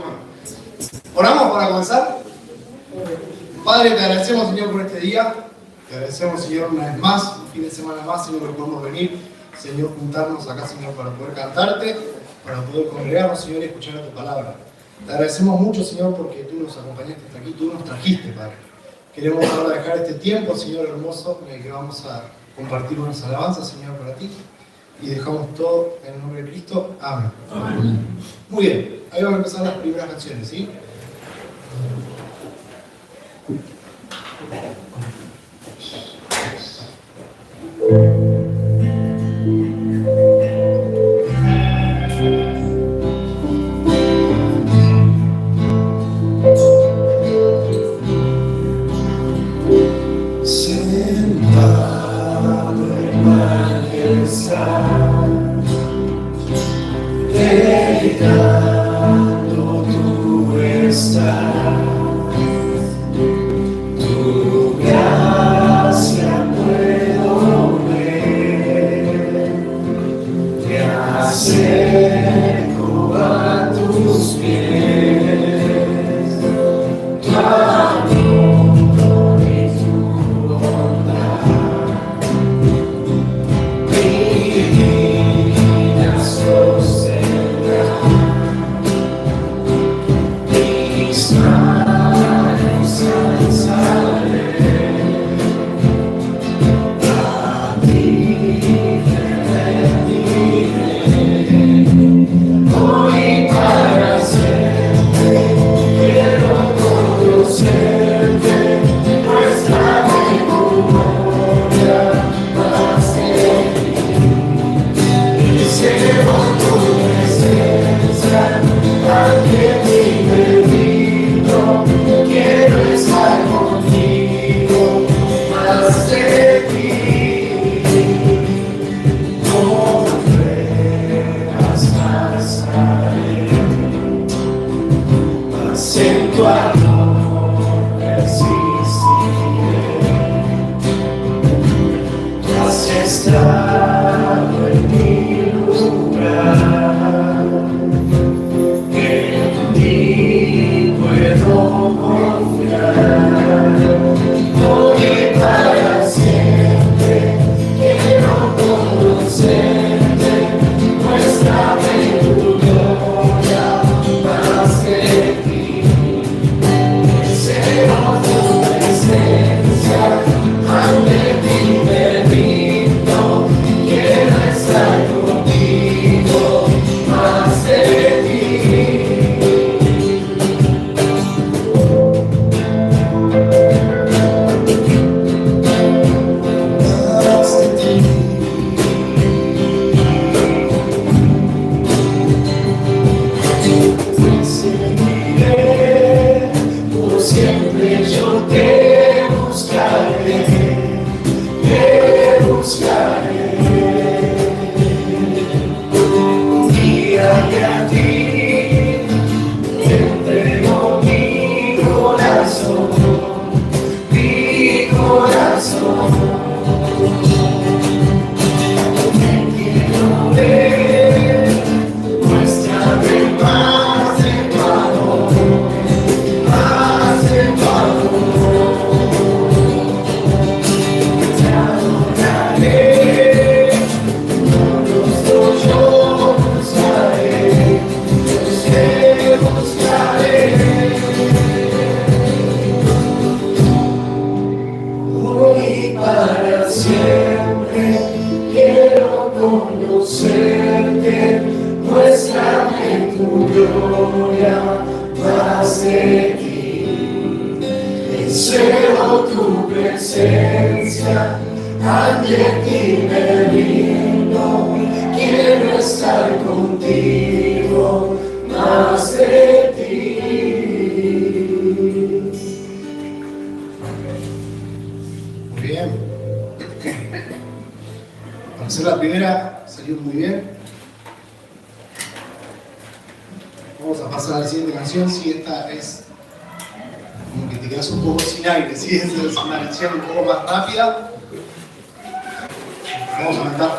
bueno. ¿Oramos para comenzar? Padre, te agradecemos, Señor, por este día. Te agradecemos, Señor, una vez más, un fin de semana más, Señor, que podemos venir, Señor, juntarnos acá, Señor, para poder cantarte, para poder congregarnos, Señor, y escuchar tu palabra. Te agradecemos mucho, Señor, porque tú nos acompañaste hasta aquí, tú nos trajiste, Padre. Queremos ahora dejar este tiempo, Señor, hermoso, en el que vamos a compartir unas alabanzas, Señor, para ti. Y dejamos todo en el nombre de Cristo. Amén. Amén. Muy bien, ahí vamos a empezar las primeras canciones, ¿sí?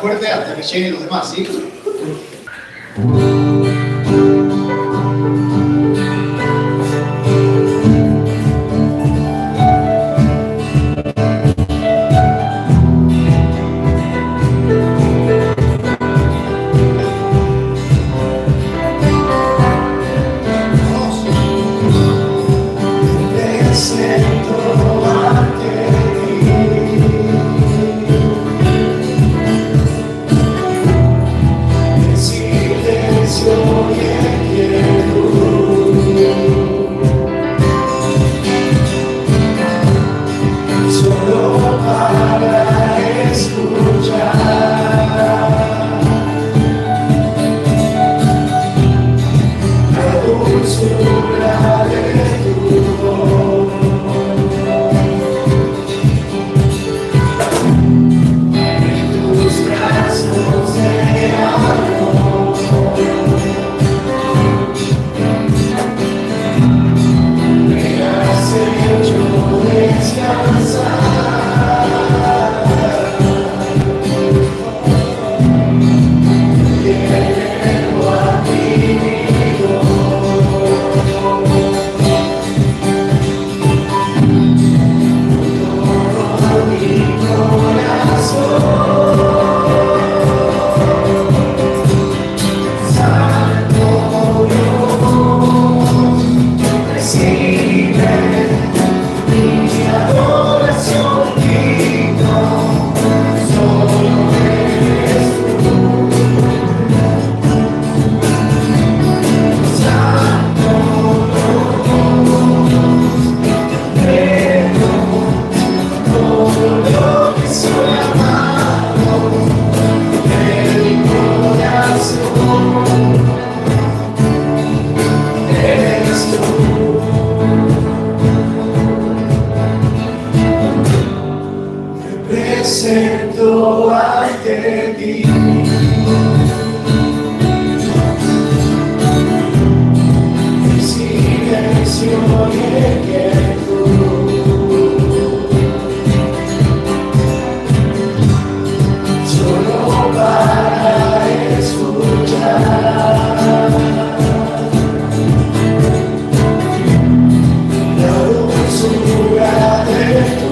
Fuerte hasta que lleguen los demás, ¿sí? presento ante ti. Mi silencio y quietud, solo para escuchar la dulzura de tu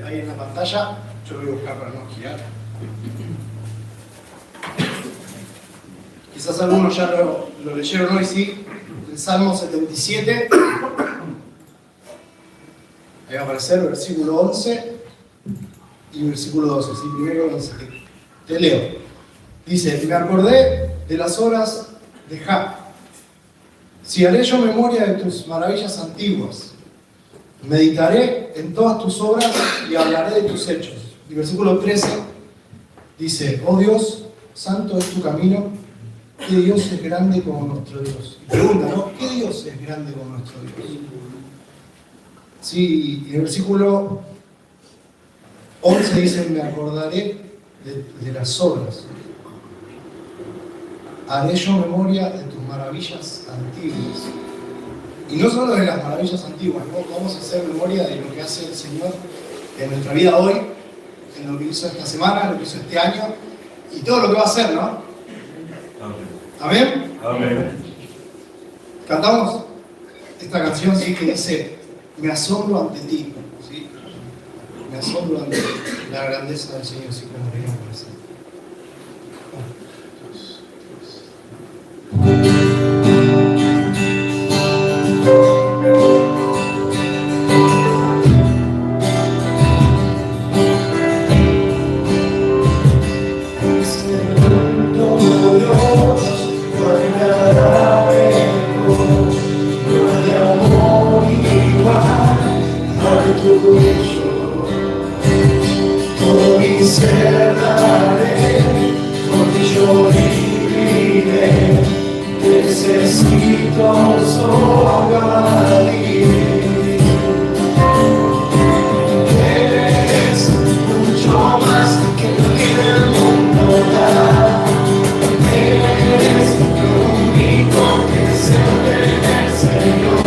ahí en la pantalla, yo lo voy a buscar para no girar. Quizás algunos ya lo leyeron hoy, sí, el Salmo 77. Ahí va a aparecer versículo 11 y versículo 12, ¿sí? Primero 11. Te leo. Dice, me acordé de las obras de Jah. Si haré yo memoria de tus maravillas antiguas, meditaré en todas tus obras y hablaré de tus hechos. Y versículo 13 dice, oh Dios, santo es tu camino, ¿qué Dios es grande como nuestro Dios? Y pregunta, ¿no? ¿Qué Dios es grande como nuestro Dios? Sí, y en el versículo 11 dice, me acordaré de las obras. Haré yo memoria de tus maravillas antiguas. Y no solo de las maravillas antiguas, ¿no? Vamos a hacer memoria de lo que hace el Señor en nuestra vida hoy, en lo que hizo esta semana, lo que hizo este año, y todo lo que va a hacer, ¿no? ¿Amén? Amén. Cantamos esta canción, ¿sí? Que dice, me asombro ante ti, ¿sí? Me asombro ante la grandeza del Señor, ¿sí? Como veíamos presente. Todo mi ser daré, por ti yo viviré. Necesito solo a ti. Eres mucho más que lo que el mundo da. Eres lo único que se ve en el Señor.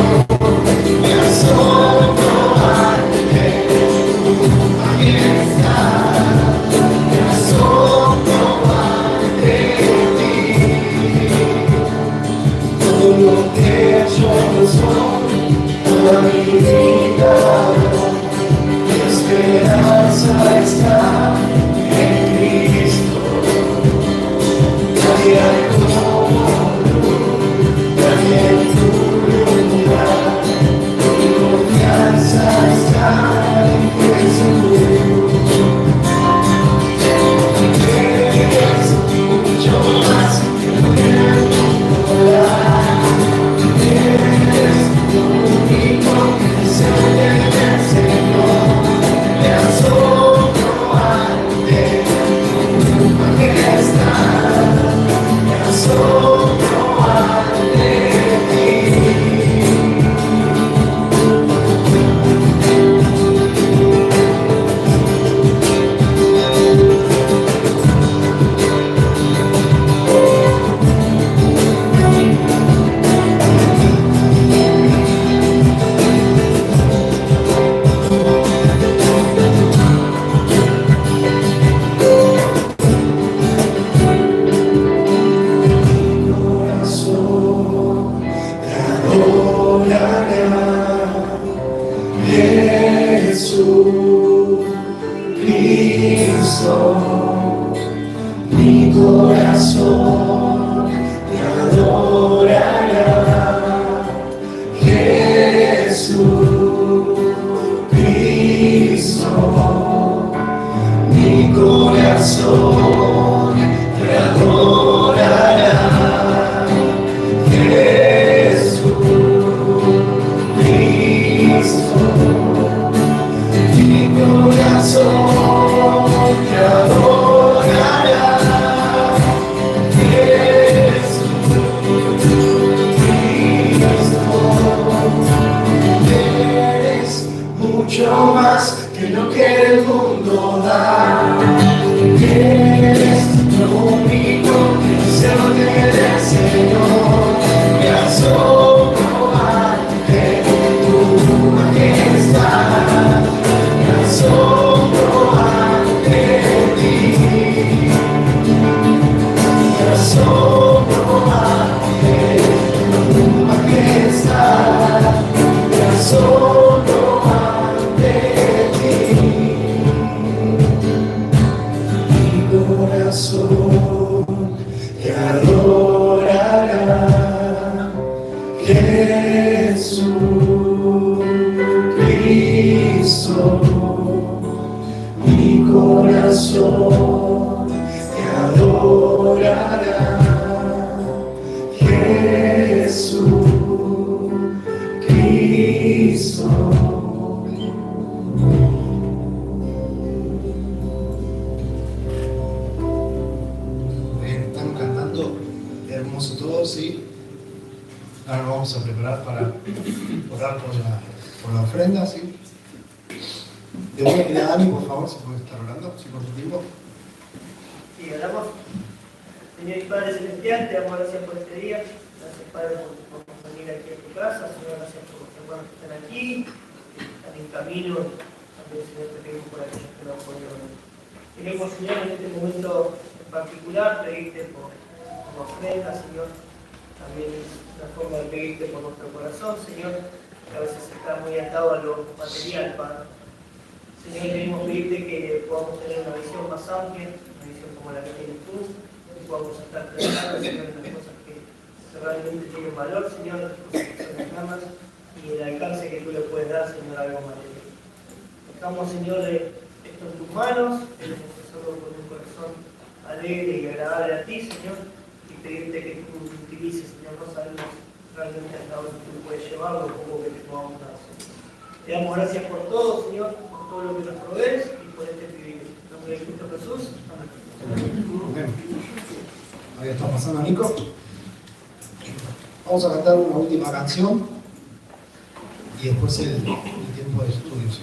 Me asombro ante tu majestad. Me asombro ante ti. Todo lo que yo soy, toda mi vida, mi esperanza está en Cristo. Nadie hay como tú, nadie en tu lugar. Mi confianza está en Jesús. Eres mucho más que lo que el mundo da. Eres lo único que se ve en el Señor. Me asombro ante tu majestad. Me asombro ante ti. Mi corazón te adorará, Jesucristo. Mi corazón te adorará, Jesucristo. Mi corazón te adorará, Jesucristo. Eres mucho más que lo que el mundo da. Eres lo único que se ordena del Señor. Me asombro ante tu majestad. Me asombro ante ti. Me asombro ante tu majestad. Me asombro ante ti. Mi corazón te adorará, Jesucristo. Mi corazón te adorará, Jesucristo. Estamos cantando hermoso todo, ¿sí? Ahora nos vamos a preparar para orar por la ofrenda, ¿sí? Le voy a pedir a Dani, por favor, si puede estar orando, si por tu tiempo. Sí, oramos. Señor y Padre Celestial, te damos gracias por este día. Gracias, Padre, por venir aquí a tu casa. Señor, gracias por los hermanos que están aquí, que están en camino. También, Señor, te pedimos por aquellos que no han podido venir. Queremos, Señor, en este momento en particular, pedirte por la ofrenda, Señor. También es una forma de pedirte por nuestro corazón, Señor, que a veces está muy atado a lo material, Padre. Señor, queremos pedirte que podamos tener una visión más amplia, una visión como la que tienes tú, que podamos estar pensando, Señor, en las cosas que realmente tienen valor, Señor, las cosas que son las ramas y el alcance que tú le puedes dar, Señor, a algo material. Estamos, Señor, esto en tus manos, queremos hacerlo con un corazón alegre y agradable a ti, Señor, y pedirte que tú utilices, Señor, no sabemos realmente hasta dónde tú puedes llevarlo, o poco que te podamos dar, Señor. Te damos gracias por todo, Señor, por todo lo que nos provees y nombre de Cristo Jesús. Amén. Ahí está pasando Nico. Vamos a cantar una última canción y después el tiempo de estudio. ¿Sí?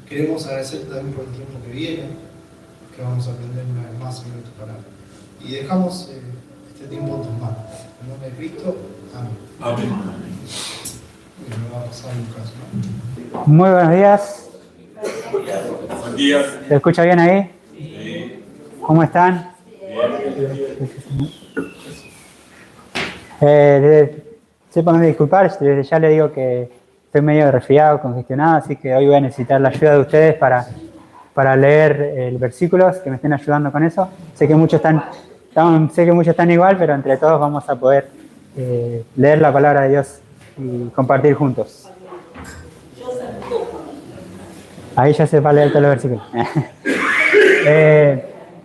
Queremos agradecer también por el tiempo que viene, que vamos a aprender una vez más sobre tu palabra. Y dejamos este tiempo en tus manos. En nombre de Cristo, amén. Amén. Me va a pasar Lucas, ¿no? Muy buenos días. Buen día. ¿Se escucha bien ahí? Sí. ¿Cómo están? Sépanme disculpar, desde ya le digo que estoy medio resfriado, congestionado, así que hoy voy a necesitar la ayuda de ustedes para leer versículos, que me estén ayudando con eso. Sé que muchos están sé que muchos están igual, pero entre todos vamos a poder leer la palabra de Dios y compartir juntos. Ahí ya se va a leer todos los versículos.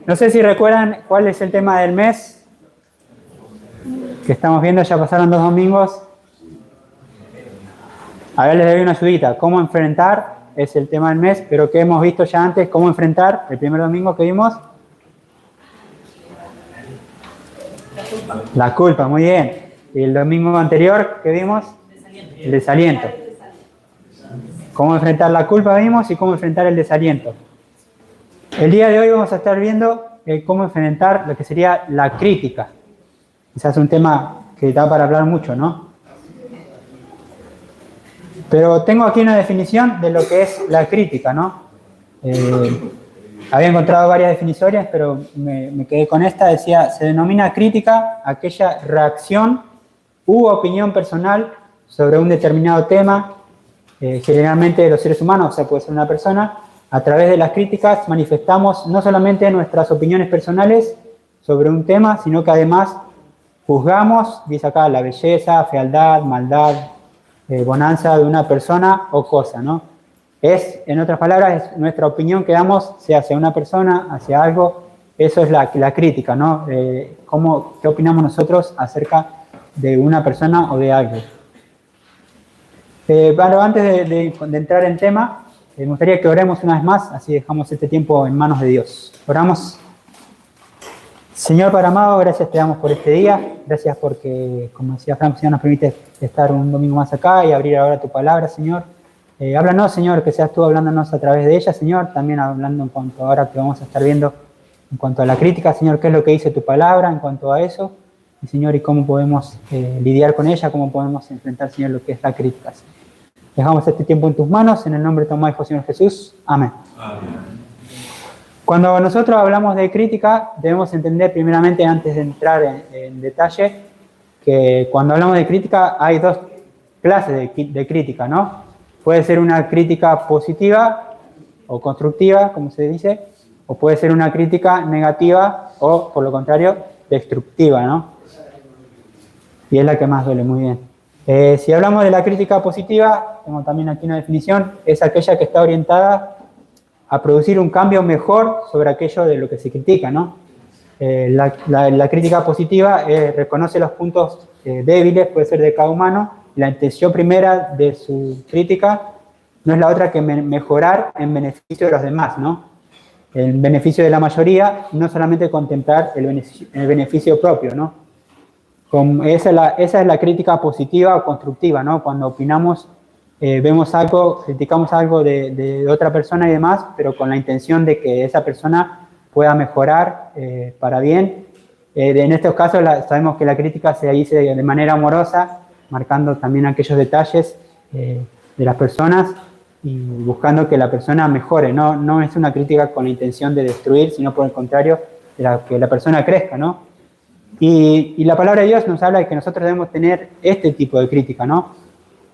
No sé si recuerdan cuál es el tema del mes que estamos viendo, ya pasaron 2 domingos. A ver, les doy una ayudita. ¿Cómo enfrentar? Es el tema del mes, pero que hemos visto ya antes. ¿Cómo enfrentar? El primer domingo que vimos. La culpa, muy bien. Y el domingo anterior que vimos, el desaliento. Cómo enfrentar la culpa vimos y cómo enfrentar el desaliento. El día de hoy vamos a estar viendo cómo enfrentar lo que sería la crítica. Quizás es un tema que da para hablar mucho, ¿no? Pero tengo aquí una definición de lo que es la crítica, ¿no? Había encontrado varias definiciones, pero me quedé con esta. Decía, se denomina crítica aquella reacción u opinión personal sobre un determinado tema, generalmente de los seres humanos, o sea, puede ser una persona. A través de las críticas manifestamos no solamente nuestras opiniones personales sobre un tema, sino que además juzgamos, dice acá, la belleza, fealdad, maldad, bonanza de una persona o cosa, ¿no? Es, en otras palabras, es nuestra opinión que damos, sea hacia una persona, hacia algo. Eso es la crítica, ¿no? ¿Qué opinamos nosotros acerca de una persona o de algo? Bueno, antes de entrar en tema, me gustaría que oremos una vez más, así dejamos este tiempo en manos de Dios. Oramos. Señor Padre amado, gracias te damos por este día. Gracias porque, como decía Frank, Señor, nos permite estar un domingo más acá y abrir ahora tu palabra, Señor. Háblanos, Señor, que seas tú hablándonos a través de ella, Señor. También hablando en cuanto a ahora que vamos a estar viendo en cuanto a la crítica, Señor, qué es lo que dice tu palabra en cuanto a eso. Y, Señor, y cómo podemos lidiar con ella, cómo podemos enfrentar, Señor, lo que es la crítica. Dejamos este tiempo en tus manos, en el nombre de tu amado Hijo, Señor Jesús. Amén. Amén. Cuando nosotros hablamos de crítica, debemos entender primeramente, antes de entrar en detalle, que cuando hablamos de crítica hay 2 clases de crítica, ¿no? Puede ser una crítica positiva o constructiva, como se dice, o puede ser una crítica negativa o, por lo contrario, destructiva, ¿no? Y es la que más duele, muy bien. Si hablamos de la crítica positiva, tengo también aquí una definición, es aquella que está orientada a producir un cambio mejor sobre aquello de lo que se critica, ¿no? La crítica positiva reconoce los puntos débiles, puede ser de cada humano. La intención primera de su crítica no es la otra que mejorar en beneficio de los demás, ¿no? En beneficio de la mayoría, no solamente contemplar el beneficio propio, ¿no? Esa es la crítica positiva o constructiva, ¿no? Cuando opinamos, vemos algo, criticamos algo de otra persona y demás, pero con la intención de que esa persona pueda mejorar para bien. En estos casos sabemos que la crítica se dice de manera amorosa, marcando también aquellos detalles de las personas y buscando que la persona mejore. No es una crítica con la intención de destruir, sino por el contrario, que la persona crezca, ¿no? Y la palabra de Dios nos habla de que nosotros debemos tener este tipo de crítica, ¿no?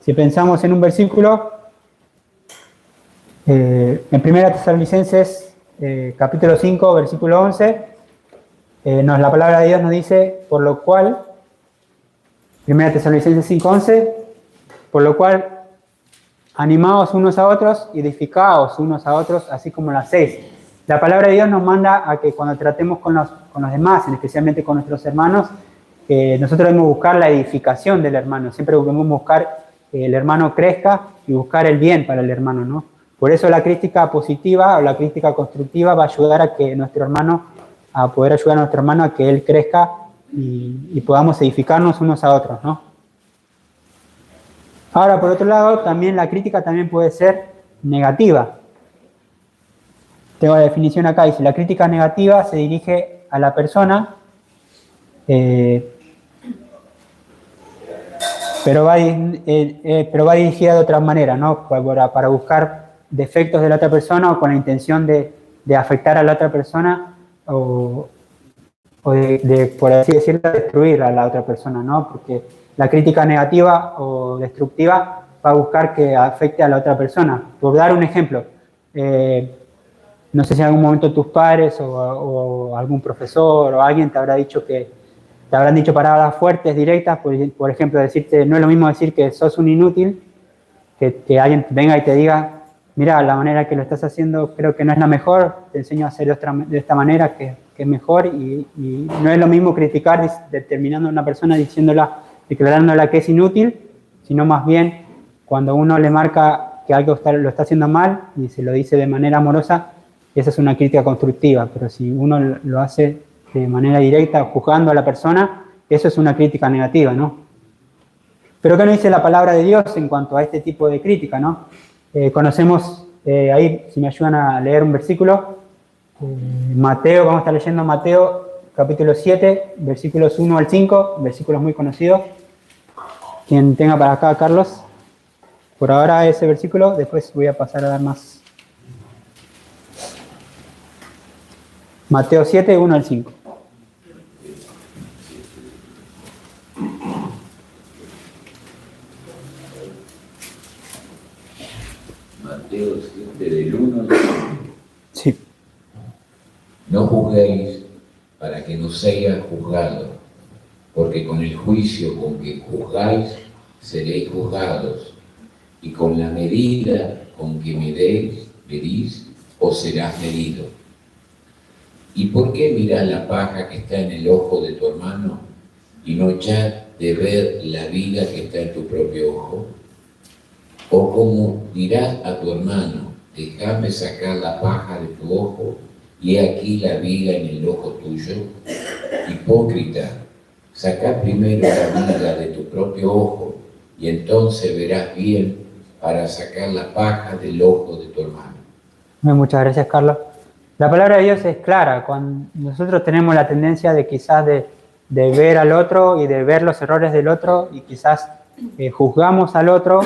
Si pensamos en un versículo, en 1 Tesalonicenses, capítulo 5, versículo 11, la palabra de Dios nos dice, por lo cual, 1 Tesalonicenses 5, 11, por lo cual, animaos unos a otros y edificaos unos a otros, así como lo hacéis. La palabra de Dios nos manda a que cuando tratemos con los demás, especialmente con nuestros hermanos, nosotros debemos buscar la edificación del hermano. Siempre debemos buscar que el hermano crezca y buscar el bien para el hermano, ¿no? Por eso la crítica positiva o la crítica constructiva va a ayudar a que poder ayudar a nuestro hermano a que él crezca y podamos edificarnos unos a otros, ¿no? Ahora, por otro lado, también la crítica también puede ser negativa. Tengo la definición acá, dice, la crítica negativa se dirige a la persona, pero va dirigida de otra manera, ¿no? Para buscar defectos de la otra persona o con la intención de afectar a la otra persona o por así decirlo, destruir a la otra persona, ¿no? Porque la crítica negativa o destructiva va a buscar que afecte a la otra persona. Por dar un ejemplo, No sé si en algún momento tus padres o algún profesor o alguien te habrá dicho te habrán dicho palabras fuertes, directas, por ejemplo, decirte, no es lo mismo decir que sos un inútil, que alguien venga y te diga, mira, la manera que lo estás haciendo creo que no es la mejor, te enseño a hacer de esta manera que es mejor, y no es lo mismo criticar determinando a una persona declarándola que es inútil, sino más bien cuando uno le marca que algo lo está haciendo mal y se lo dice de manera amorosa, esa es una crítica constructiva, pero si uno lo hace de manera directa, juzgando a la persona, eso es una crítica negativa, ¿no? Pero ¿qué nos dice la palabra de Dios en cuanto a este tipo de crítica, ¿no? Conocemos, ahí, si me ayudan a leer un versículo, Mateo, vamos a estar leyendo Mateo capítulo 7, versículos 1 al 5, versículos muy conocidos. Quien tenga para acá, Carlos, por ahora ese versículo, después voy a pasar a dar más. Mateo 7, 1 al 5. Mateo 7, del 1 al 5. Sí. No juzguéis para que no seáis juzgados, porque con el juicio con que juzgáis seréis juzgados, y con la medida con que medís, os serás medido. ¿Y por qué mirás la paja que está en el ojo de tu hermano y no echás de ver la viga que está en tu propio ojo? ¿O como dirás a tu hermano, déjame sacar la paja de tu ojo y he aquí la viga en el ojo tuyo? Hipócrita, saca primero la viga de tu propio ojo y entonces verás bien para sacar la paja del ojo de tu hermano. Muchas gracias, Carlos. La palabra de Dios es clara. Cuando nosotros tenemos la tendencia de quizás de ver al otro y de ver los errores del otro y quizás juzgamos al otro,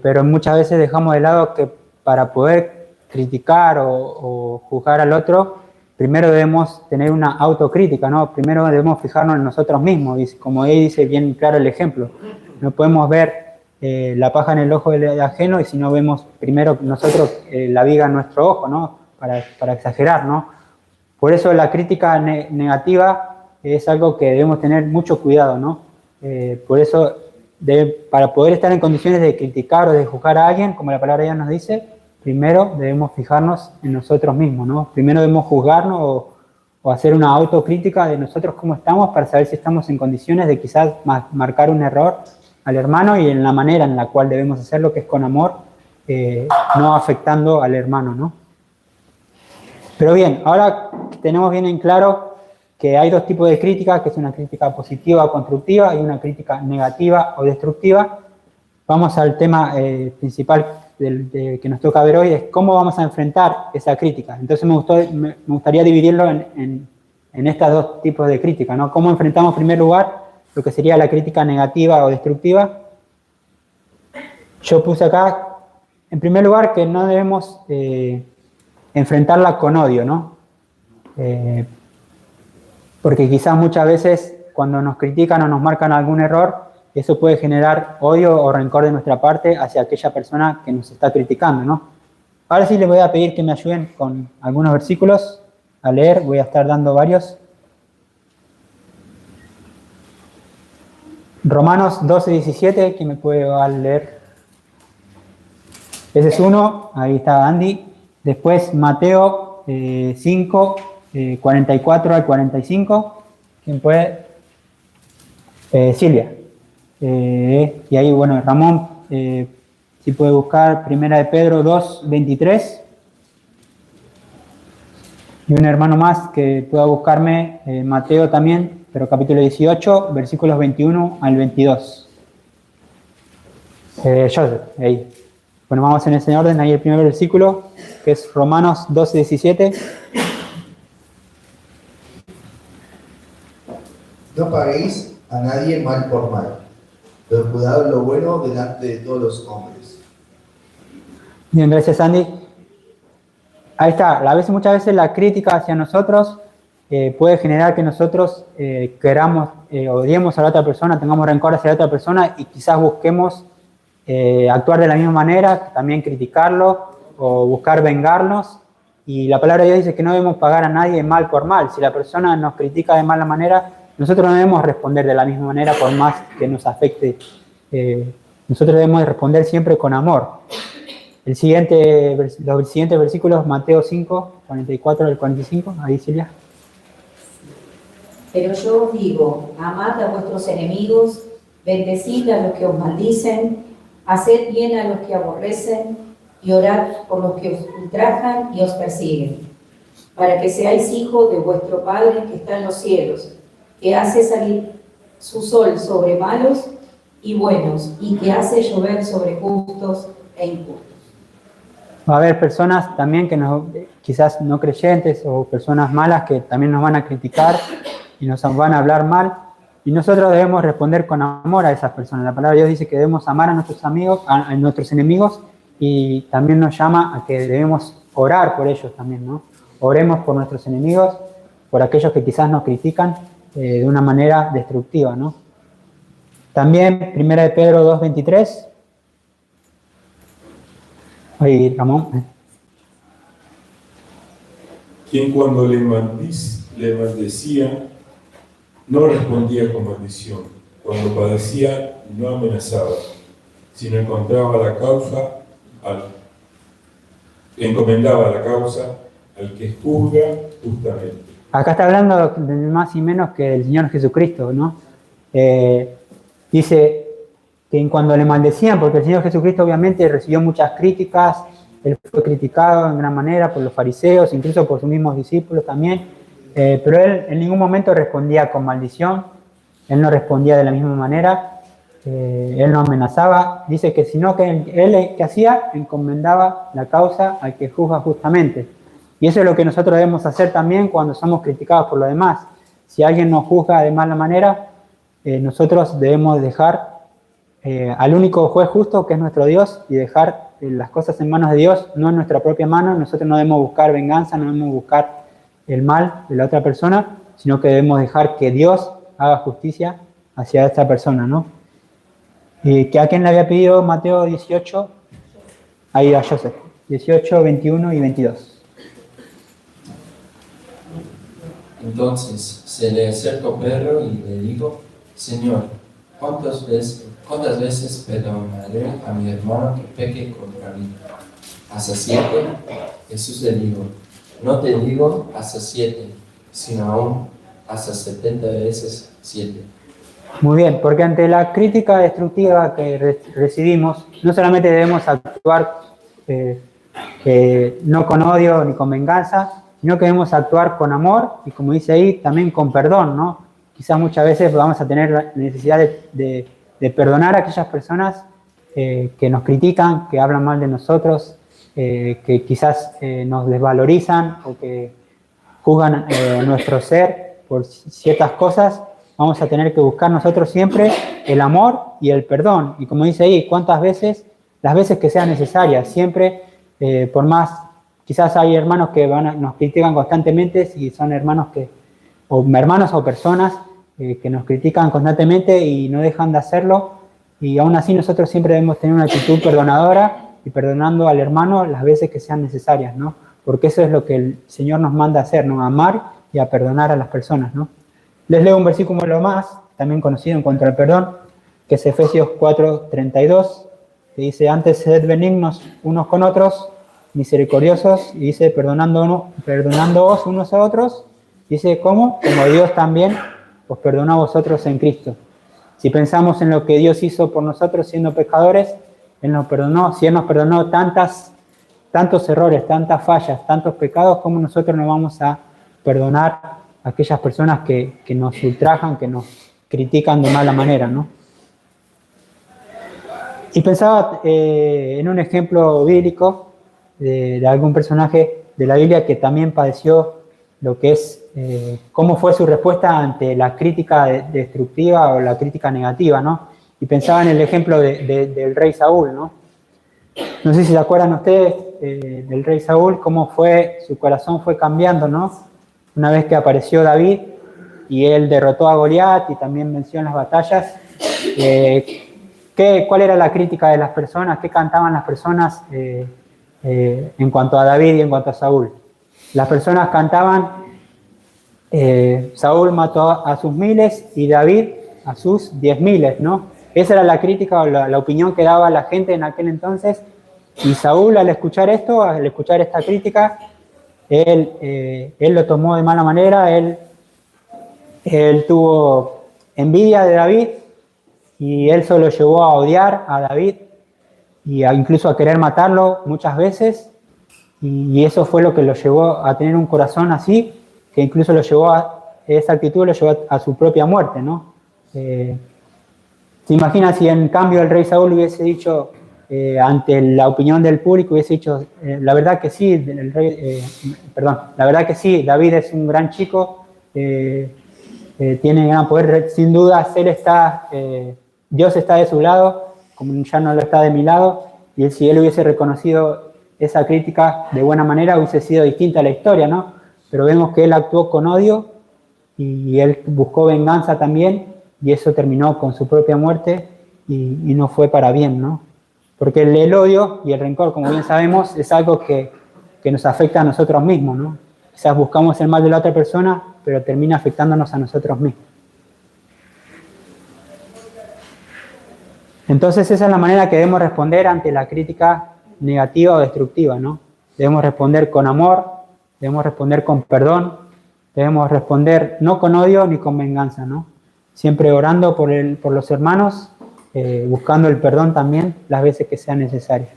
pero muchas veces dejamos de lado que para poder criticar o juzgar al otro, primero debemos tener una autocrítica, ¿no? Primero debemos fijarnos en nosotros mismos, y como él dice bien claro el ejemplo, no podemos ver la paja en el ojo del ajeno y si no vemos primero nosotros la viga en nuestro ojo, ¿no? Para exagerar, ¿no? Por eso la crítica negativa es algo que debemos tener mucho cuidado, ¿no? Por eso, para poder estar en condiciones de criticar o de juzgar a alguien, como la palabra ya nos dice, primero debemos fijarnos en nosotros mismos, ¿no? Primero debemos juzgarnos o hacer una autocrítica de nosotros cómo estamos para saber si estamos en condiciones de quizás marcar un error al hermano y en la manera en la cual debemos hacerlo, que es con amor, no afectando al hermano, ¿no? Pero bien, ahora tenemos bien en claro que hay dos tipos de crítica, que es una crítica positiva o constructiva y una crítica negativa o destructiva. Vamos al tema principal que nos toca ver hoy, es cómo vamos a enfrentar esa crítica. Entonces me gustaría dividirlo en estos dos tipos de crítica, ¿no? Cómo enfrentamos en primer lugar lo que sería la crítica negativa o destructiva. Yo puse acá, en primer lugar, que no debemos enfrentarla con odio, ¿no? Porque quizás muchas veces cuando nos critican o nos marcan algún error, eso puede generar odio o rencor de nuestra parte hacia aquella persona que nos está criticando, ¿no? Ahora sí les voy a pedir que me ayuden con algunos versículos a leer, voy a estar dando varios. Romanos 12:17, ¿quién me puede leer? Ese es uno, ahí está Andy. Después Mateo 5, 44 al 45, ¿quién puede? Silvia. Y ahí, bueno, Ramón, si puede buscar Primera de Pedro 2:23. Y un hermano más que pueda buscarme Mateo también, pero capítulo 18, versículos 21 al 22. Joseph, ahí. Bueno, vamos en ese orden, ahí el primer versículo, que es Romanos 12:17. No paguéis a nadie mal por mal, pero cuidad lo bueno delante de todos los hombres. Bien, gracias, Andy. Ahí está, muchas veces la crítica hacia nosotros puede generar que nosotros queramos, odiemos a la otra persona, tengamos rencor hacia la otra persona y quizás busquemos actuar de la misma manera, también criticarlo o buscar vengarnos Y la palabra de Dios dice que no debemos pagar a nadie mal por mal. Si la persona nos critica de mala manera, nosotros no debemos responder de la misma manera por más que nos afecte. Nosotros debemos responder siempre con amor. Los siguientes versículos, Mateo 5, 44 al 45, ahí Silvia. Pero yo os digo, amad a vuestros enemigos, bendecid a los que os maldicen, haced bien a los que aborrecen, y orad por los que os ultrajan y os persiguen, para que seáis hijos de vuestro Padre que está en los cielos, que hace salir su sol sobre malos y buenos, y que hace llover sobre justos e injustos. Va a haber personas también que quizás no creyentes o personas malas que también nos van a criticar y nos van a hablar mal, y nosotros debemos responder con amor a esas personas. La palabra de Dios dice que debemos amar a nuestros amigos, a nuestros enemigos, y también nos llama a que debemos orar por ellos también, ¿no? Oremos por nuestros enemigos, por aquellos que quizás nos critican de una manera destructiva, ¿no? También, 1 de Pedro 2:23. Ahí, Ramón. Quien cuando le maldecía, no respondía con maldición. Cuando padecía, no amenazaba, sino encomendaba la causa al que juzga justamente. Acá está hablando de más y menos que del Señor Jesucristo, ¿no? Dice que cuando le maldecían, porque el Señor Jesucristo obviamente recibió muchas críticas, Él fue criticado en gran manera por los fariseos, incluso por sus mismos discípulos también, pero Él en ningún momento respondía con maldición, Él no respondía de la misma manera, Él no amenazaba, dice que sino que Él que hacía, encomendaba la causa al que juzga justamente. Y eso es lo que nosotros debemos hacer también cuando somos criticados por los demás. Si alguien nos juzga de mala manera, nosotros debemos dejar al único juez justo, que es nuestro Dios, y dejar las cosas en manos de Dios, no en nuestra propia mano. Nosotros no debemos buscar venganza, no debemos buscar el mal de la otra persona, sino que debemos dejar que Dios haga justicia hacia esta persona, ¿no? ¿Que a quién le había pedido Mateo 18? Ahí a Joseph. 18, 21 y 22. Entonces se le acercó Pedro y le dijo: Señor, ¿cuántas veces perdonaré a mi hermano que peque contra mí? ¿Hasta 7? Jesús le dijo: no te digo hasta 7, sino aún hasta 70 veces 7. Muy bien, porque ante la crítica destructiva que recibimos, no solamente debemos actuar no con odio ni con venganza, sino que debemos actuar con amor y, como dice ahí, también con perdón, ¿no? Quizás muchas veces vamos a tener la necesidad de perdonar a aquellas personas que nos critican, que hablan mal de nosotros, que quizás nos desvalorizan o que juzgan nuestro ser por ciertas cosas. Vamos a tener que buscar nosotros siempre el amor y el perdón. Y como dice ahí, ¿cuántas veces? Las veces que sean necesarias. Siempre, por más, quizás hay hermanos que nos critican constantemente, si son hermanos o personas que nos critican constantemente y no dejan de hacerlo. Y aún así nosotros siempre debemos tener una actitud perdonadora y perdonando al hermano las veces que sean necesarias, ¿no? Porque eso es lo que el Señor nos manda a hacer, ¿no? A amar y a perdonar a las personas, ¿no? Les leo un versículo más, también conocido en cuanto al perdón, que es Efesios 4:32, que dice: antes sed benignos unos con otros, misericordiosos, y dice perdonándoos unos a otros, dice ¿cómo? Como Dios también os perdonó a vosotros en Cristo. Si pensamos en lo que Dios hizo por nosotros siendo pecadores, Él nos perdonó. Si Él nos perdonó tantos errores, tantas fallas, tantos pecados, ¿cómo nosotros nos vamos a perdonar a aquellas personas que nos ultrajan, que nos critican de mala manera, ¿no? Y pensaba en un ejemplo bíblico de algún personaje de la Biblia que también padeció lo que es cómo fue su respuesta ante la crítica destructiva o la crítica negativa, ¿no? Y pensaba en el ejemplo del rey Saúl, ¿no? No sé si se acuerdan ustedes del rey Saúl, cómo su corazón fue cambiando, ¿no? Una vez que apareció David y él derrotó a Goliat y también venció en las batallas, ¿cuál era la crítica de las personas? ¿Qué cantaban las personas en cuanto a David y en cuanto a Saúl? las personas cantaban, Saúl mató a sus miles y David a sus 10.000, ¿no? Esa era la crítica o la opinión que daba la gente en aquel entonces. Y Saúl, al escuchar esto, al escuchar esta crítica, él lo tomó de mala manera, él tuvo envidia de David y él solo llevó a odiar a David y incluso a querer matarlo muchas veces, y eso fue lo que lo llevó a tener un corazón así, que incluso esa actitud lo llevó a su propia muerte, ¿no? ¿Se imagina si en cambio el rey Saúl hubiese dicho, ante la opinión del público, hubiese dicho, la verdad que sí, la verdad que sí, David es un gran chico, tiene gran poder, sin duda Dios está de su lado, como ya no lo está de mi lado, y si él hubiese reconocido esa crítica de buena manera, hubiese sido distinta la historia, ¿no? Pero vemos que él actuó con odio y él buscó venganza también, y eso terminó con su propia muerte y no fue para bien, ¿no? Porque el odio y el rencor, como bien sabemos, es algo que nos afecta a nosotros mismos, ¿no? Quizás buscamos el mal de la otra persona, pero termina afectándonos a nosotros mismos. Entonces esa es la manera que debemos responder ante la crítica negativa o destructiva, ¿no? Debemos responder con amor, debemos responder con perdón, debemos responder no con odio ni con venganza, ¿no? Siempre orando por los hermanos, buscando el perdón también las veces que sea necesario.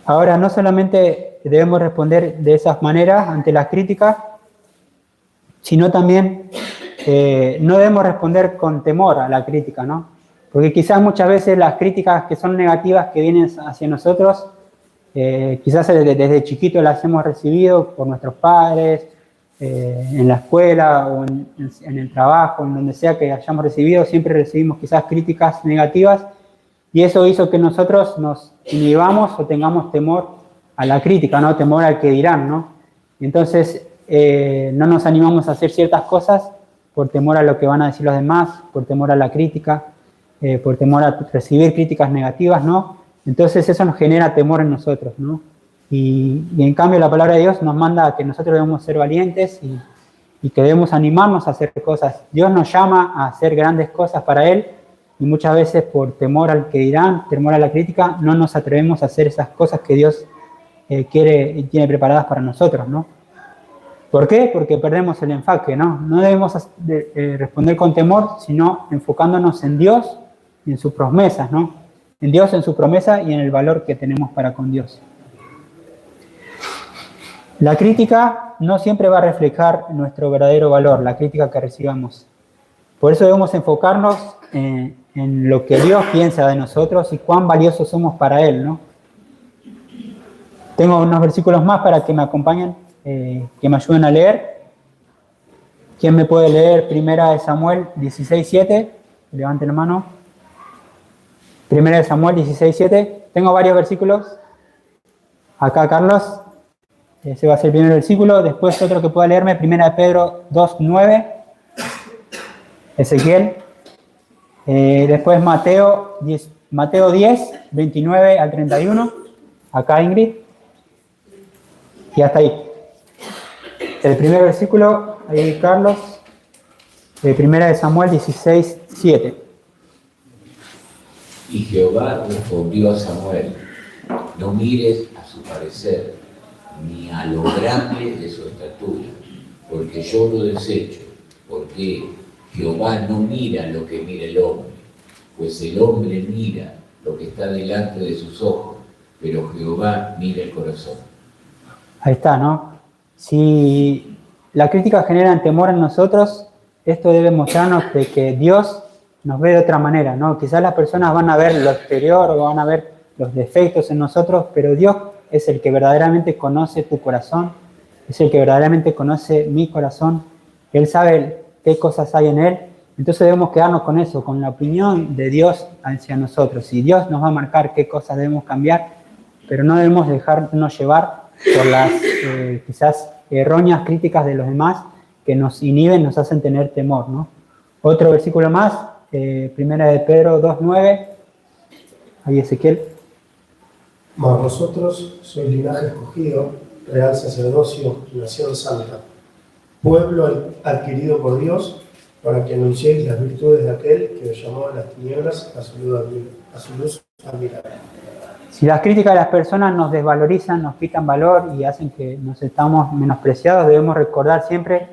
Ahora, no solamente debemos responder de esas maneras ante las críticas, sino también no debemos responder con temor a la crítica, ¿no? Porque quizás muchas veces las críticas que son negativas que vienen hacia nosotros, quizás desde chiquito las hemos recibido por nuestros padres, en la escuela o en el trabajo, en donde sea que hayamos recibido, siempre recibimos quizás críticas negativas, y eso hizo que nosotros nos inhibamos o tengamos temor a la crítica, ¿no? Temor al que dirán, ¿no? Y entonces no nos animamos a hacer ciertas cosas por temor a lo que van a decir los demás, por temor a la crítica, por temor a recibir críticas negativas, ¿no? Entonces eso nos genera temor en nosotros, ¿no? Y en cambio la palabra de Dios nos manda a que nosotros debemos ser valientes y que debemos animarnos a hacer cosas. Dios nos llama a hacer grandes cosas para Él, y muchas veces por temor al que dirán, temor a la crítica, no nos atrevemos a hacer esas cosas que Dios quiere y tiene preparadas para nosotros, ¿no? ¿Por qué? Porque perdemos el enfoque, ¿no? No debemos responder con temor, sino enfocándonos en Dios y en sus promesas, ¿no? En Dios, en su promesa y en el valor que tenemos para con Dios. La crítica no siempre va a reflejar nuestro verdadero valor, la crítica que recibamos. Por eso debemos enfocarnos en lo que Dios piensa de nosotros y cuán valiosos somos para Él, ¿no? Tengo unos versículos más para que me acompañen, que me ayuden a leer. ¿Quién me puede leer 1 Samuel 16:7? Levanten la mano. 1 Samuel 16:7. Tengo varios versículos. Acá, Carlos. Ese va a ser el primer versículo. Después otro que pueda leerme, 1 Pedro 2:9. Ezequiel. Después Mateo 10, 29 al 31. Acá Ingrid. Y hasta ahí. El primer versículo, ahí Carlos. 1 Samuel 16:7. Y Jehová respondió a Samuel: no mires a su parecer, ni a lo grande de su estatura, porque yo lo desecho, porque Jehová no mira lo que mira el hombre, pues el hombre mira lo que está delante de sus ojos, pero Jehová mira el corazón. Ahí está, ¿no? Si la crítica genera temor en nosotros, esto debe mostrarnos de que Dios nos ve de otra manera, ¿no? Quizás las personas van a ver lo exterior o van a ver los defectos en nosotros, pero Dios es el que verdaderamente conoce tu corazón, es el que verdaderamente conoce mi corazón. Él sabe qué cosas hay en Él. Entonces debemos quedarnos con eso, con la opinión de Dios hacia nosotros. Y Dios nos va a marcar qué cosas debemos cambiar, pero no debemos dejarnos llevar por las quizás erróneas críticas de los demás que nos inhiben, nos hacen tener temor, ¿no? Otro versículo más, 1 Pedro 2:9, ahí Ezequiel. Mas vosotros sois linaje escogido, real sacerdocio, nación santa, pueblo adquirido por Dios, para que anunciéis las virtudes de aquel que os llamó de las tinieblas a su luz admirable. Si las críticas de las personas nos desvalorizan, nos quitan valor y hacen que nos sintamos menospreciados, debemos recordar siempre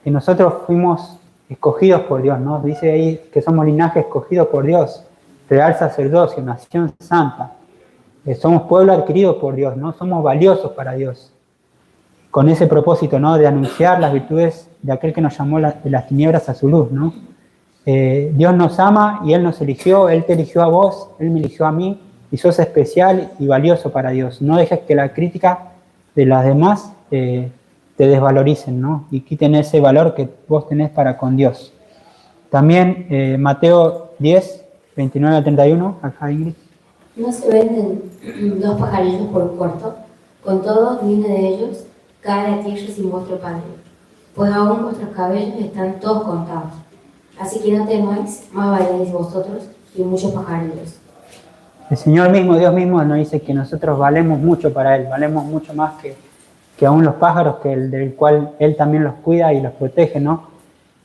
que nosotros fuimos escogidos por Dios, ¿no? Dice ahí que somos linaje escogido por Dios, real sacerdocio, nación santa. Somos pueblo adquirido por Dios, ¿no? Somos valiosos para Dios. Con ese propósito, ¿no? De anunciar las virtudes de aquel que nos llamó de las tinieblas a su luz, ¿no? Dios nos ama y Él nos eligió, Él te eligió a vos, Él me eligió a mí, y sos especial y valioso para Dios. No dejes que la crítica de las demás te desvaloricen, ¿no? Y quiten ese valor que vos tenés para con Dios. También Mateo 10, 29 al 31, acá Ingrid. No se venden dos pajarillos por un cuarto, con todo, ni uno de ellos cae a tierra sin vuestro Padre, pues aún vuestros cabellos están todos contados. Así que no temáis, más valéis vosotros que muchos pajarillos. El Señor mismo, Dios mismo, nos dice que nosotros valemos mucho para Él, valemos mucho más que aún los pájaros, del cual Él también los cuida y los protege, ¿no?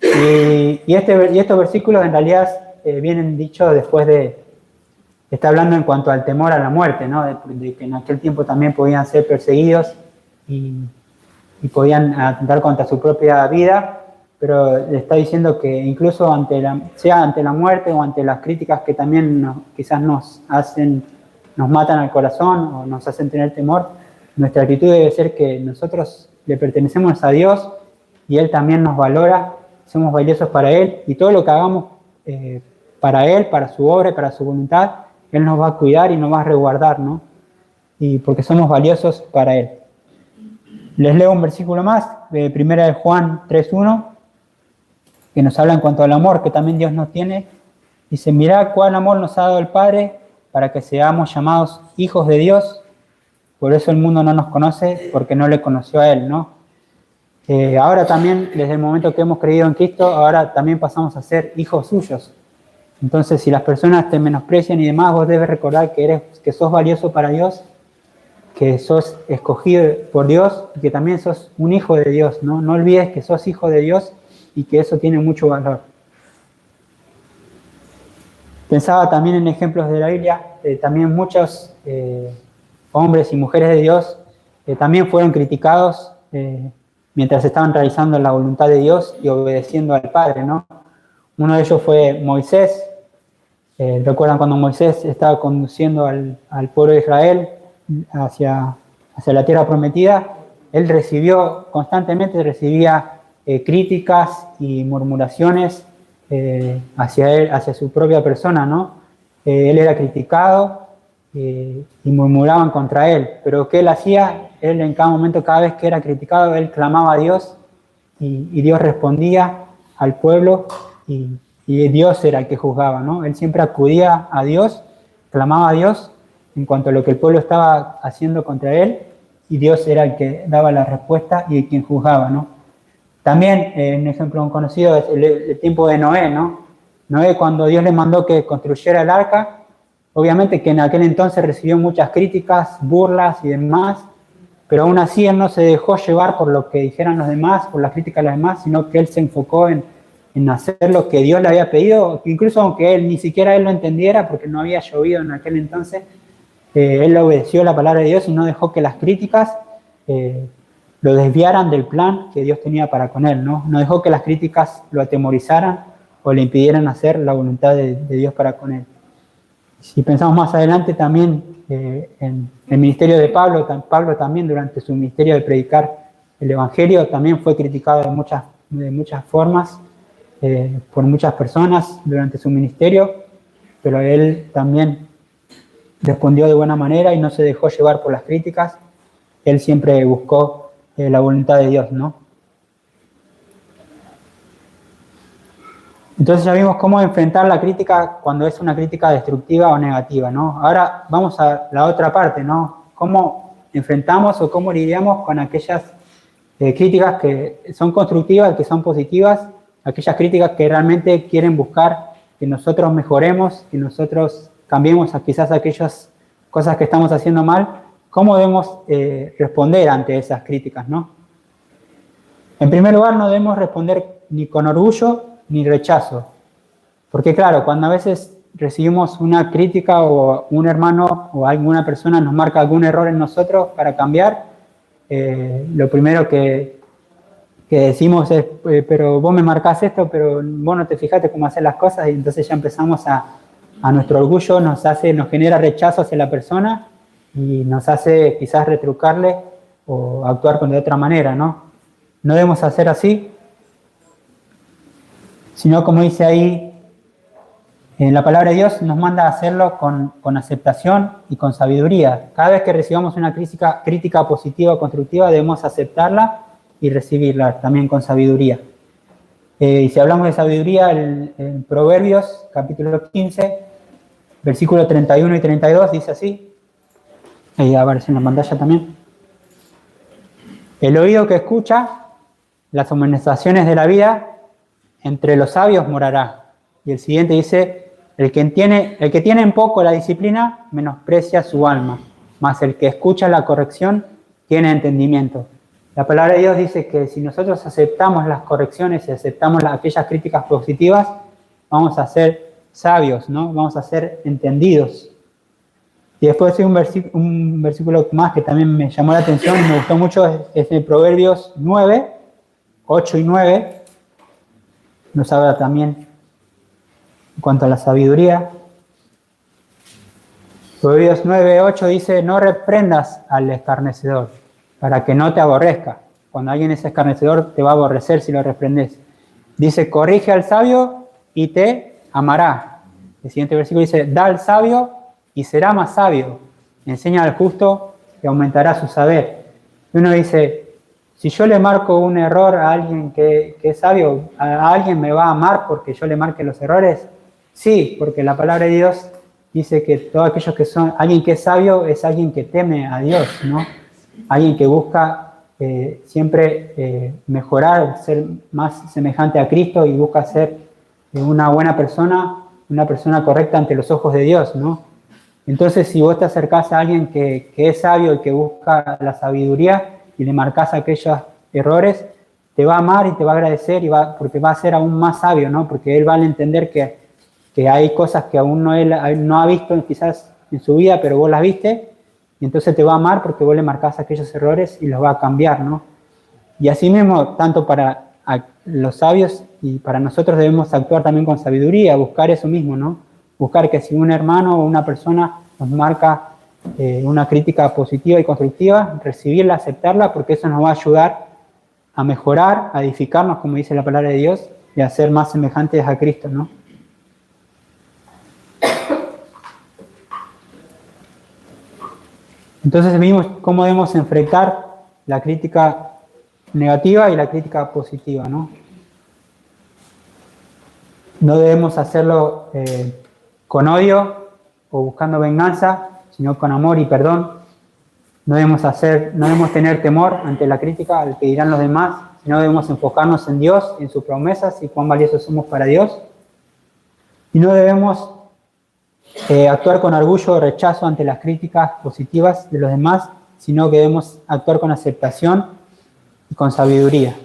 Y estos versículos en realidad vienen dichos después está hablando en cuanto al temor a la muerte, ¿no? De que en aquel tiempo también podían ser perseguidos y podían atentar contra su propia vida, pero le está diciendo que incluso sea ante la muerte o ante las críticas que también quizás nos matan al corazón o nos hacen tener temor, nuestra actitud debe ser que nosotros le pertenecemos a Dios y Él también nos valora, somos valiosos para Él y todo lo que hagamos para Él, para su obra, para su voluntad, Él nos va a cuidar y nos va a resguardar, ¿no? Y porque somos valiosos para Él. Les leo un versículo más, de 1 Juan 3:1, que nos habla en cuanto al amor que también Dios nos tiene. Dice, mirad cuál amor nos ha dado el Padre para que seamos llamados hijos de Dios. Por eso el mundo no nos conoce, porque no le conoció a Él, ¿no? Ahora también, desde el momento que hemos creído en Cristo, ahora también pasamos a ser hijos suyos. Entonces, si las personas te menosprecian y demás, vos debes recordar que sos valioso para Dios, que sos escogido por Dios y que también sos un hijo de Dios, ¿no? No olvides que sos hijo de Dios y que eso tiene mucho valor. Pensaba también en ejemplos de la Biblia, también muchos hombres y mujeres de Dios también fueron criticados mientras estaban realizando la voluntad de Dios y obedeciendo al Padre, ¿no? Uno de ellos fue Moisés. ¿Recuerdan cuando Moisés estaba conduciendo al pueblo de Israel hacia la tierra prometida? Él constantemente recibía críticas y murmuraciones hacia él, hacia su propia persona, ¿no? Él era criticado y murmuraban contra él, pero ¿qué él hacía? Él en cada momento, cada vez que era criticado, él clamaba a Dios y Dios respondía al pueblo y Dios era el que juzgaba, ¿no? Él siempre acudía a Dios, clamaba a Dios en cuanto a lo que el pueblo estaba haciendo contra él y Dios era el que daba la respuesta y quien juzgaba, ¿no? También, un ejemplo conocido es el tiempo de Noé, ¿no? Noé, cuando Dios le mandó que construyera el arca, obviamente que en aquel entonces recibió muchas críticas, burlas y demás, pero aún así él no se dejó llevar por lo que dijeran los demás, por las críticas de los demás, sino que él se enfocó en hacer lo que Dios le había pedido, incluso aunque ni siquiera él lo entendiera, porque no había llovido en aquel entonces, él obedeció la palabra de Dios y no dejó que las críticas lo desviaran del plan que Dios tenía para con él, ¿no? No dejó que las críticas lo atemorizaran o le impidieran hacer la voluntad de Dios para con él. Si pensamos más adelante también en el ministerio de Pablo también durante su ministerio de predicar el Evangelio también fue criticado de muchas formas por muchas personas durante su ministerio, pero él también respondió de buena manera y no se dejó llevar por las críticas. Él siempre buscó la voluntad de Dios, ¿no? Entonces ya vimos cómo enfrentar la crítica cuando es una crítica destructiva o negativa, ¿no? Ahora vamos a la otra parte, ¿no? ¿Cómo enfrentamos o cómo lidiamos con aquellas críticas que son constructivas, que son positivas, aquellas críticas que realmente quieren buscar que nosotros mejoremos, que nosotros cambiemos quizás aquellas cosas que estamos haciendo mal ¿cómo debemos responder ante esas críticas, ¿no? En primer lugar, no debemos responder ni con orgullo ni rechazo. Porque claro, cuando a veces recibimos una crítica o un hermano o alguna persona nos marca algún error en nosotros para cambiar, lo primero que decimos es, pero vos me marcás esto, pero vos no te fijaste cómo hacer las cosas, y entonces ya empezamos a nuestro orgullo, nos genera rechazo hacia la persona y nos hace quizás retrucarle o actuar de otra manera, ¿no? No debemos hacer así, sino como dice ahí, en la palabra de Dios nos manda a hacerlo con aceptación y con sabiduría. Cada vez que recibamos una crítica positiva o constructiva, debemos aceptarla y recibirla también con sabiduría. Y si hablamos de sabiduría, en Proverbios, capítulo 15, versículos 31 y 32, dice así. Ahí aparece en la pantalla también. El oído que escucha las amonestaciones de la vida, entre los sabios morará. Y el siguiente dice, el que tiene en poco la disciplina, menosprecia su alma, mas el que escucha la corrección, tiene entendimiento. La palabra de Dios dice que si nosotros aceptamos las correcciones y aceptamos aquellas críticas positivas, vamos a ser sabios, ¿no? Vamos a ser entendidos. Y después hay un versículo más que también me llamó la atención y me gustó mucho, es en Proverbios 9, 8 y 9. Nos habla también en cuanto a la sabiduría. Proverbios 9, 8 dice, no reprendas al escarnecedor, para que no te aborrezca. Cuando alguien es escarnecedor, te va a aborrecer si lo reprendes. Dice, corrige al sabio y te amará. El siguiente versículo dice, da al sabio y será más sabio. Enseña al justo y aumentará su saber. Y uno dice, si yo le marco un error a alguien que es sabio, ¿a alguien me va a amar porque yo le marque los errores? Sí, porque la palabra de Dios dice que todos aquellos que son, alguien que es sabio es alguien que teme a Dios, ¿no? Alguien que busca siempre mejorar, ser más semejante a Cristo y busca ser una buena persona, una persona correcta ante los ojos de Dios, ¿no? Entonces, si vos te acercás a alguien que es sabio y que busca la sabiduría y le marcás aquellos errores, te va a amar y te va a agradecer porque va a ser aún más sabio, ¿no? Porque él va a entender que hay cosas que aún él no ha visto quizás en su vida, pero vos las viste, y entonces te va a amar porque vos le marcás aquellos errores y los va a cambiar, ¿no? Y así mismo, tanto para los sabios y para nosotros debemos actuar también con sabiduría, buscar eso mismo, ¿no? Buscar que si un hermano o una persona nos marca una crítica positiva y constructiva, recibirla, aceptarla, porque eso nos va a ayudar a mejorar, a edificarnos, como dice la palabra de Dios, y a ser más semejantes a Cristo, ¿no? Entonces vimos cómo debemos enfrentar la crítica negativa y la crítica positiva, ¿no? No debemos hacerlo con odio o buscando venganza, sino con amor y perdón. No debemos tener temor ante la crítica, al que dirán los demás, sino debemos enfocarnos en Dios, en sus promesas y cuán valiosos somos para Dios. Y no debemos actuar con orgullo o rechazo ante las críticas positivas de los demás, sino que debemos actuar con aceptación y con sabiduría.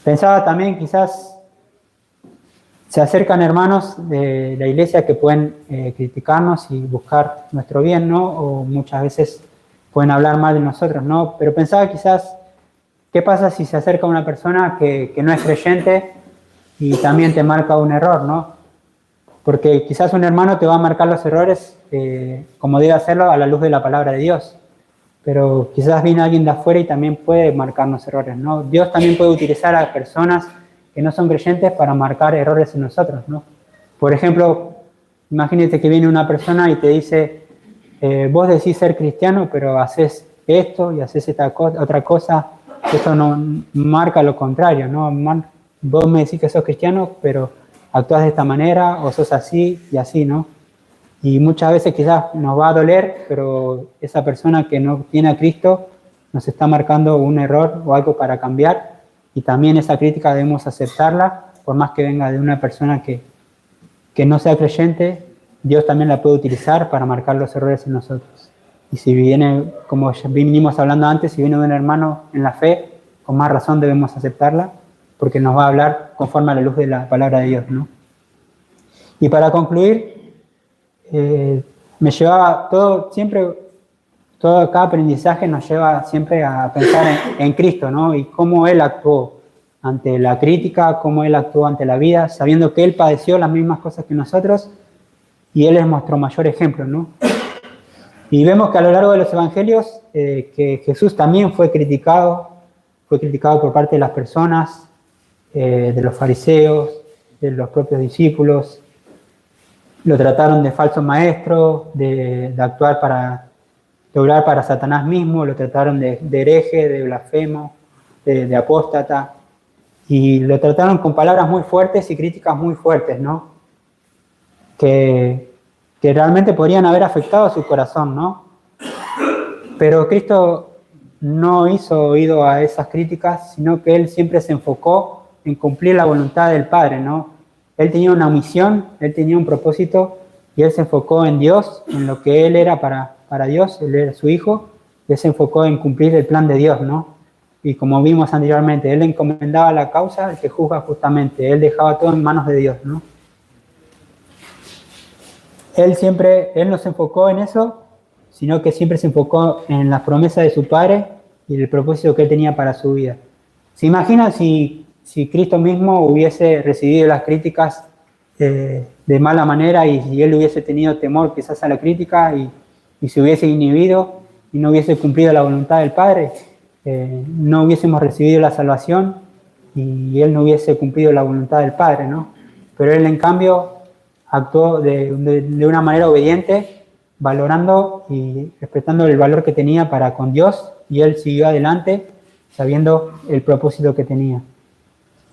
Pensaba también, quizás se acercan hermanos de la iglesia que pueden criticarnos y buscar nuestro bien, ¿no? O muchas veces pueden hablar mal de nosotros, ¿no? Pero pensaba quizás, ¿qué pasa si se acerca una persona que no es creyente y también te marca un error, ¿no? Porque quizás un hermano te va a marcar los errores como debe hacerlo a la luz de la palabra de Dios. Pero quizás viene alguien de afuera y también puede marcarnos errores, ¿no? Dios también puede utilizar a personas que no son creyentes para marcar errores en nosotros, ¿no? Por ejemplo, imagínate que viene una persona y te dice, vos decís ser cristiano, pero haces esto y haces otra cosa, eso no marca lo contrario, ¿no? Vos me decís que sos cristiano, pero actúas de esta manera, o sos así y así, ¿no? Y muchas veces quizás nos va a doler, pero esa persona que no tiene a Cristo nos está marcando un error o algo para cambiar, y también esa crítica debemos aceptarla, por más que venga de una persona que no sea creyente, Dios también la puede utilizar para marcar los errores en nosotros. Y si viene, como ya vinimos hablando antes, si viene de un hermano en la fe, con más razón debemos aceptarla, porque nos va a hablar conforme a la luz de la palabra de Dios, ¿no? Y para concluir, me llevaba cada aprendizaje nos lleva siempre a pensar en Cristo, ¿no? Y cómo Él actuó ante la crítica, cómo Él actuó ante la vida, sabiendo que Él padeció las mismas cosas que nosotros y Él es nuestro mayor ejemplo, ¿no? Y vemos que a lo largo de los evangelios que Jesús también fue criticado por parte de las personas, de los fariseos, de los propios discípulos. Lo trataron de falso maestro, de actuar de obrar para Satanás mismo, lo trataron de hereje, de blasfemo, de apóstata, y lo trataron con palabras muy fuertes y críticas muy fuertes, ¿no? Que realmente podrían haber afectado su corazón, ¿no? Pero Cristo no hizo oído a esas críticas, sino que Él siempre se enfocó en cumplir la voluntad del Padre, ¿no? Él tenía una misión, Él tenía un propósito, y Él se enfocó en Dios, en lo que Él era para Dios, Él era su Hijo, y Él se enfocó en cumplir el plan de Dios, ¿no? Y como vimos anteriormente, Él encomendaba la causa al que juzga justamente, Él dejaba todo en manos de Dios, ¿no? Él no se enfocó en eso, sino que siempre se enfocó en las promesas de su Padre y el propósito que Él tenía para su vida. ¿Se imagina si Cristo mismo hubiese recibido las críticas de mala manera y Él hubiese tenido temor quizás a la crítica y se hubiese inhibido y no hubiese cumplido la voluntad del Padre? No hubiésemos recibido la salvación y Él no hubiese cumplido la voluntad del Padre, ¿no? Pero Él, en cambio, actuó de una manera obediente, valorando y respetando el valor que tenía para con Dios, y Él siguió adelante sabiendo el propósito que tenía.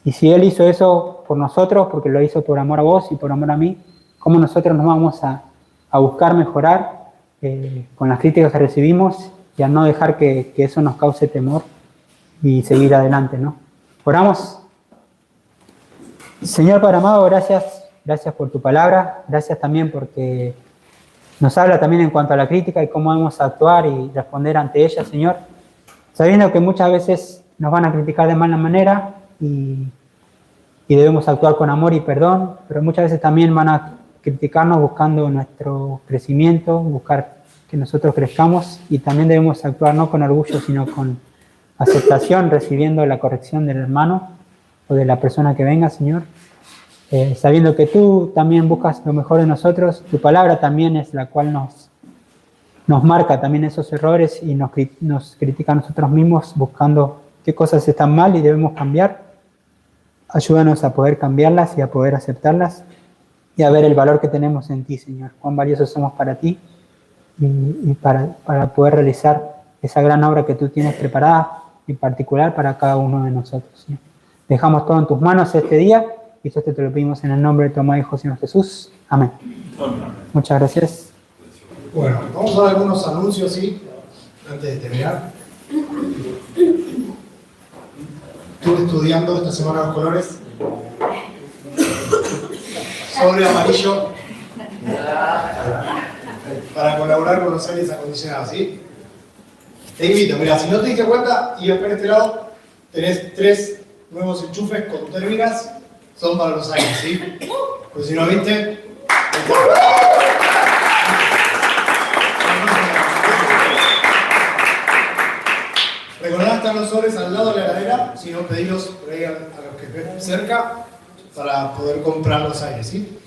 Y si Él hizo eso por nosotros, porque lo hizo por amor a vos y por amor a mí, ¿cómo nosotros nos vamos a buscar mejorar con las críticas que recibimos y a no dejar que eso nos cause temor y seguir adelante, ¿no? Oramos. Señor Padre amado, gracias por tu palabra, gracias también porque nos habla también en cuanto a la crítica y cómo debemos actuar y responder ante ella, Señor, sabiendo que muchas veces nos van a criticar de mala manera y debemos actuar con amor y perdón, pero muchas veces también van a criticarnos buscando nuestro crecimiento, buscar que nosotros crezcamos, y también debemos actuar no con orgullo, sino con aceptación, recibiendo la corrección del hermano o de la persona que venga, Señor, sabiendo que tú también buscas lo mejor de nosotros, tu palabra también es la cual nos marca también esos errores y nos critica a nosotros mismos, buscando qué cosas están mal y debemos cambiar. Ayúdanos a poder cambiarlas y a poder aceptarlas y a ver el valor que tenemos en ti, Señor, cuán valiosos somos para ti y para poder realizar esa gran obra que tú tienes preparada, en particular para cada uno de nosotros, Señor. Dejamos todo en tus manos este día y esto te lo pedimos en el nombre de tu amado Hijo, Señor Jesús. Amén. Muchas gracias. Bueno, vamos a dar algunos anuncios, ¿sí? Antes de terminar. Estuve estudiando esta semana los colores. Sobre amarillo. Para colaborar con los aires acondicionados, ¿sí? Te invito, mira, si no te diste cuenta, y acá en este lado tenés 3 nuevos enchufes con térmicas, son para los aires, ¿sí? Pues si no viste, recordad, están los sobres al lado de la heladera, si no pedílos por ahí a los que estén cerca para poder comprar los aires, ¿sí?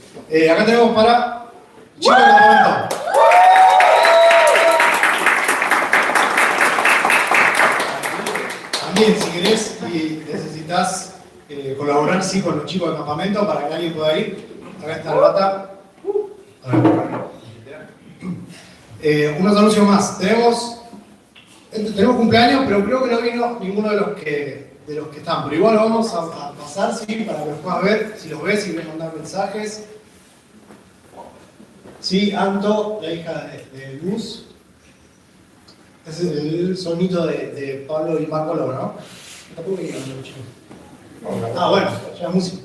Acá tenemos para chicos de campamento. También, si querés y necesitas colaborar, sí, con los chicos de campamento para que alguien pueda ir, acá está la bata. Unos anuncios más. Tenemos cumpleaños, pero creo que no vino ninguno de los que están. Pero igual lo vamos a pasar, ¿sí? Para que los puedas ver, si los ves, si querés mandar mensajes. Sí, Anto, la hija de Luz. Ese es el sonito de Pablo y Marco Lora, ¿no? Tampoco me digan mucho. Ah, bueno, ya es música.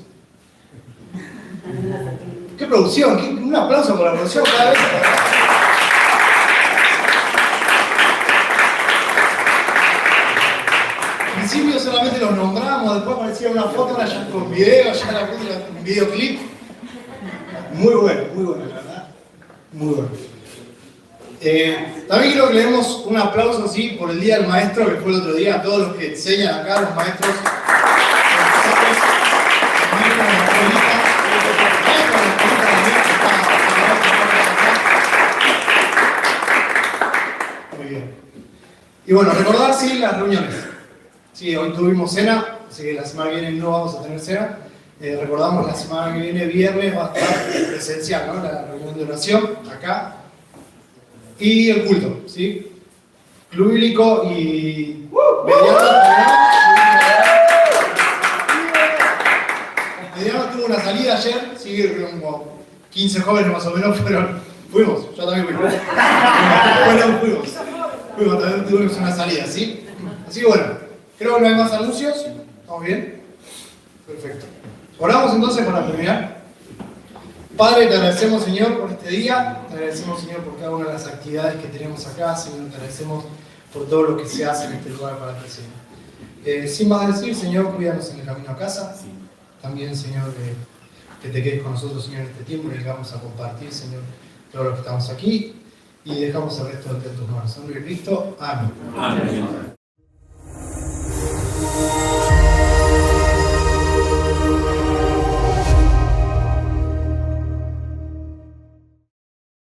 ¡Qué producción! Un aplauso por la producción cada vez. principio solamente los nombramos, después aparecía una foto, ahora ya con video, ya la foto, un videoclip. Muy bueno, la verdad. Muy bueno. También quiero que le demos un aplauso así por el Día del Maestro, que fue el otro día, a todos los que enseñan acá, los maestros. Muy bien. Y bueno, recordar, sí, las reuniones. Sí, hoy tuvimos cena, así que la semana que viene no vamos a tener cena. Recordamos la semana que viene, viernes, va a estar presencial, ¿no? La reunión de oración, acá. Y el culto, ¿sí? Club Bíblico y Mediano tuvo una salida ayer, sí, como 15 jóvenes más o menos fuimos, yo también fui. Bueno, fuimos, también tuvimos una salida, ¿sí? Así que bueno, creo que no hay más anuncios, ¿estamos bien? Perfecto. Oramos entonces para terminar. Padre, te agradecemos, Señor, por este día, te agradecemos, Señor, por cada una de las actividades que tenemos acá, Señor, te agradecemos por todo lo que se hace en este lugar para ti, Señor. Sin más decir, Señor, cuídanos en el camino a casa. También, Señor, que te quedes con nosotros, Señor, en este tiempo y que vamos a compartir, Señor, todo lo que estamos aquí y dejamos el resto de tus manos. En nombre de Cristo, amén.